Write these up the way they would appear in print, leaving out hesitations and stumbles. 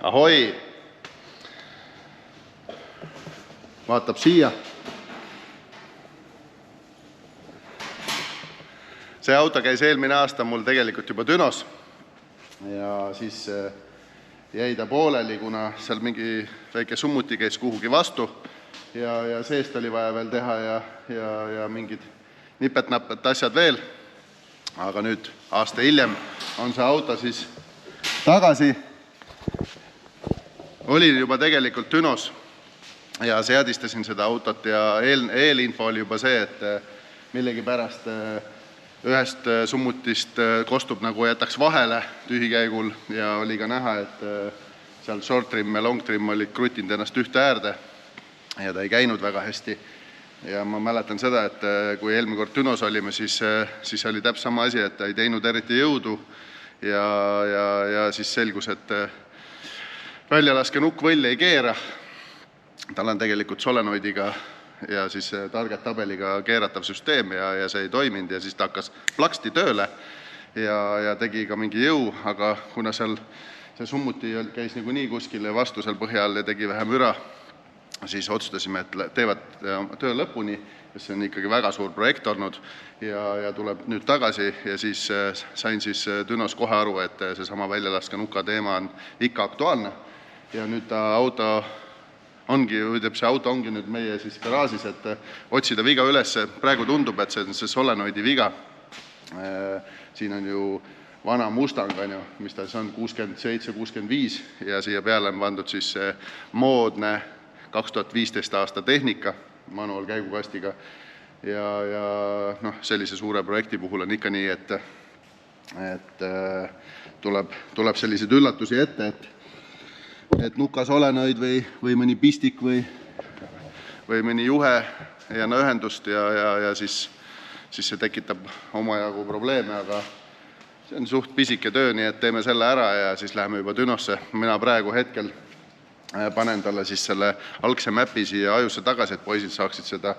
ahoi! Vaatab siia. See auto käis eelmine aasta mul tegelikult juba Dünos ja siis jäi ta pooleli, kuna seal mingi väike summuti käis kuhugi vastu ja seest oli vaja veel teha ja mingid nipet-näpet asjad veel. Aga nüüd aasta hiljem on see auto siis tagasi. Olin juba tegelikult Dünos ja seadistasin seda autot ja eelinfo oli juba see, et millegi pärast ühest summutist kostub nagu jätaks vahele tühikäigul ja oli ka näha, et seal short trim ja long trim oli krutinud ennast ühte äärde ja ta ei käinud väga hästi. Ja ma mäletan seda, et kui eelmine kord Dünos olime, siis oli täpselt sama asi, et ta ei teinud eriti jõudu ja siis selgus, et väljalaske nukkvõll ei keera. Tal on tegelikult solenoidiga ja siis target tabeliga keeratav süsteem ja see ei toiminud ja siis ta hakkas plaksti tööle ja tegi ka mingi jõu, aga kuna seal see summuti käis nii kuskile vastu seal põhjal ja tegi vähe müra, siis otsustasime, et teevad töö lõpuni, see on ikkagi väga suur projekt olnud ja tuleb nüüd tagasi ja siis sain siis Dünos kohe aru, et see sama väljalaske nuka teema on ikka aktuaalne ja nüüd see auto ongi nüüd meie siis garaažis, et otsida viga üles. Praegu tundub, et see on see solenoidi viga. Siin on ju vana Mustang, mis ta on 67-65 ja siia peale on pandud siis moodne 2015 aasta tehnika manual käigukastiga ja sellise suure projekti puhul on ikka nii, et tuleb sellised üllatusi ette, et nuka solenoid või mõni pistik või mõni juhe ja ühendust ja siis see tekitab omajagu probleeme, aga see on suht pisike töö, nii et teeme selle ära ja siis läheme juba Dünosse. Mina praegu hetkel panen talle siis selle algse mäpi siia ajusse tagasi, et poisid saaksid seda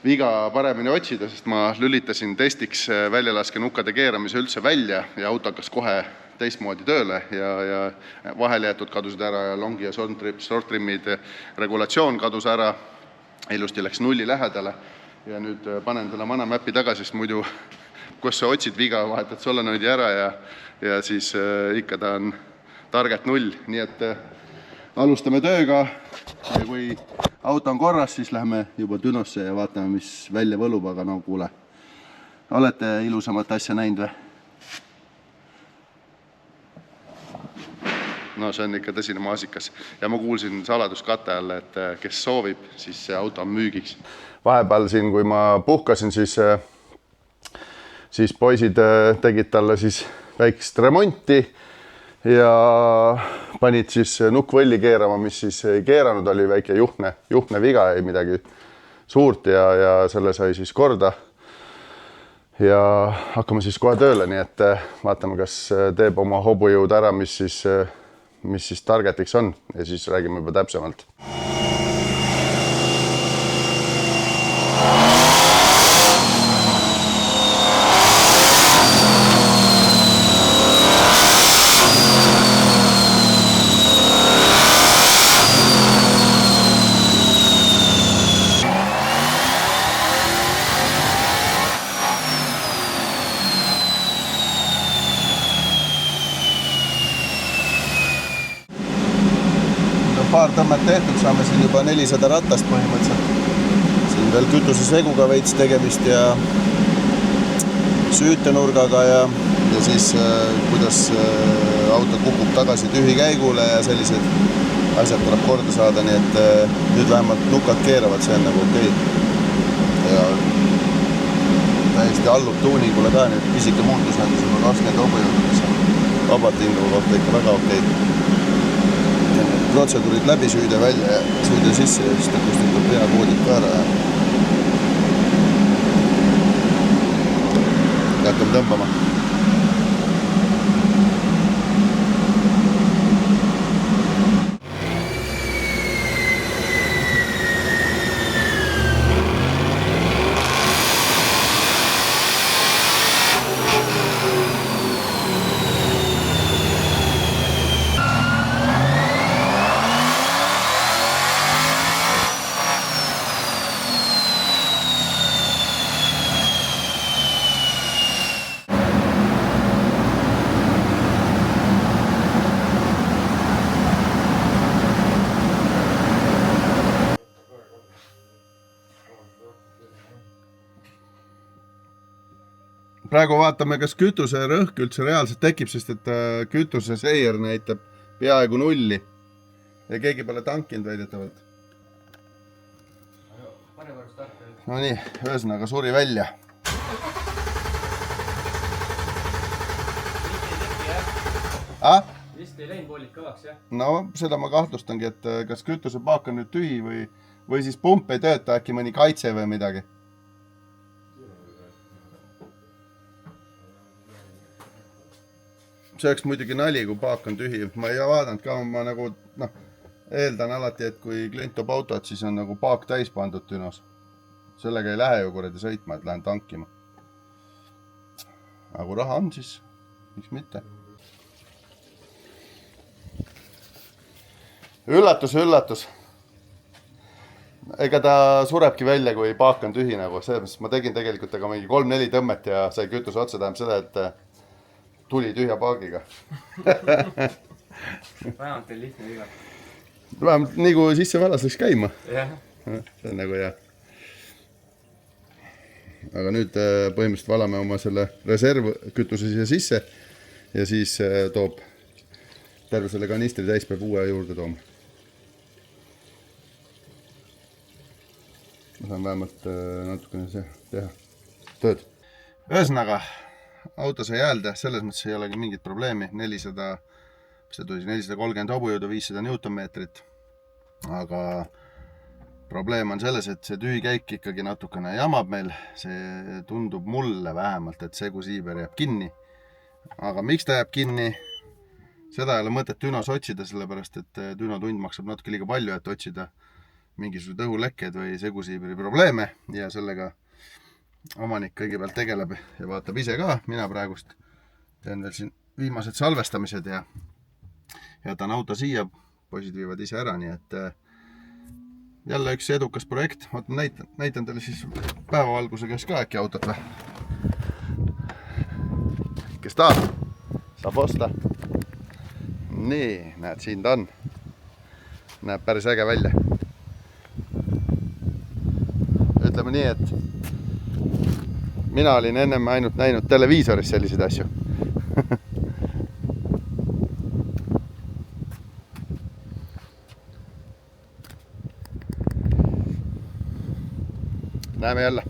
viga paremini otsida, sest ma lülitasin testiks väljalaske nukkade keeramise üldse välja ja auto hakkas kohe teistmoodi tööle ja vahel jäetud kadusid ära ja longi ja short trimid regulatsioon kadus ära, ilusti läks nulli lähedale ja nüüd panen talle vana mäpi tagasi, sest muidu kus sa otsid viga, vahetad solenoidi ära ja siis ikka ta on targelt null, nii et alustame tööga ja kui auto on korras, siis lähme juba Dünosse ja vaatame, mis välja võlub, aga no kuule, olete ilusamat asja näinud või? No see on ikka tõsine maasikas ja ma kuulsin saladuskatte all, et kes soovib, siis see auto on müügiks. Vahepeal siin, kui ma puhkasin, siis poisid tegid talle siis väikest remonti ja panid siis nukkvõlli keerama, mis siis ei keeranud, oli väike juhne viga, ei midagi suurt ja selle sai siis korda. Ja hakkame siis kohe tööle, nii et vaatame, kas teeb oma hobujõud ära, mis siis targetiks on ja siis räägime juba täpsemalt. Paar tõmmet tehtud, saame siin juba 400 ratast põhimõtteliselt. Siin veel kütuseseguga veits tegemist ja süütenurgaga ja siis kuidas auto kukub tagasi tühikäigule ja sellised asjad tuleb korda saada, nii et nüüd vähemalt nukad keeravad, see on nagu okei. Ja täiesti allub tuuningule ka, nüüd pisike muutus on juba 20 hobujõudu, mis on vabatingu kohta ikka väga okei. Protseduurid läbi süüde välja ja süüde sisse ja siis ta kustutab peakoodid ka ära ja hakkame tõmbama. praegu vaatame, kas kütuse rõhk üldse reaalselt tekib, sest et kütuse seier näitab peaaegu nulli. Ja keegi pole tankinud väidetavalt. No nii, ühesõnaga suri välja. Vist ei läinud voolid kõvaks, jah? No seda ma kahtlustangi, et kas kütusepaak on nüüd tühi või siis pump ei tööta, äkki mõni kaitse või midagi. See oleks muidugi nali, kui paak on tühi. Ma ei vaadanud ka, ma nagu eeldan alati, et kui klient toob autot, siis on nagu paak täis pandud dünos. Sellega ei lähe ju kuradi sõitma, et lähen tankima. Aga kui raha on, siis miks mitte. Üllatus, üllatus. Ega ta surebki välja, kui paak on tühi nagu. Selles ma tegin tegelikult aga mingi 3-4 tõmmet ja sai kütuse otsa, tähendab seda, et tuli tühja paagiga. Vähemalt teil lihtne viga. Vähemalt nii kui sisse-välas läks käima. See on nagu hea. Aga nüüd põhimõtteliselt valame oma selle reservkütuse siia sisse ja siis toob terve selle kanistri täis, peab uue juurde tooma. Ma saan vähemalt natukene teha tööd. Ühesõnaga, auto sai häälda, selles mõttes ei olegi mingit probleemi. 430 hobujõudu, 500 newtonmeetrit. Aga probleem on selles, et see tühikäik ikkagi natukene jamab meil. See tundub mulle vähemalt, et segusiiber jääb kinni. Aga miks ta jääb kinni? Seda ei ole mõtet dünos otsida, sellepärast et dünotund maksab natuke liiga palju, et otsida mingisugused õhulekked või segusiibri probleeme ja sellega omanik kõigepealt tegeleb ja vaatab ise ka. Mina praegust teen veel siin viimased salvestamised ja jätan auto siia, poisid viivad ise ära, nii et jälle üks edukas projekt. Näitan teile siis päevavalguse käes ka äkki autot või? Kes tahab? Saab osta. Nii, näed, siin ta on. Näeb päris äge välja. Ütleme nii, et mina olin ennem ainult näinud televiisoris selliseid asju. Näeme jälle.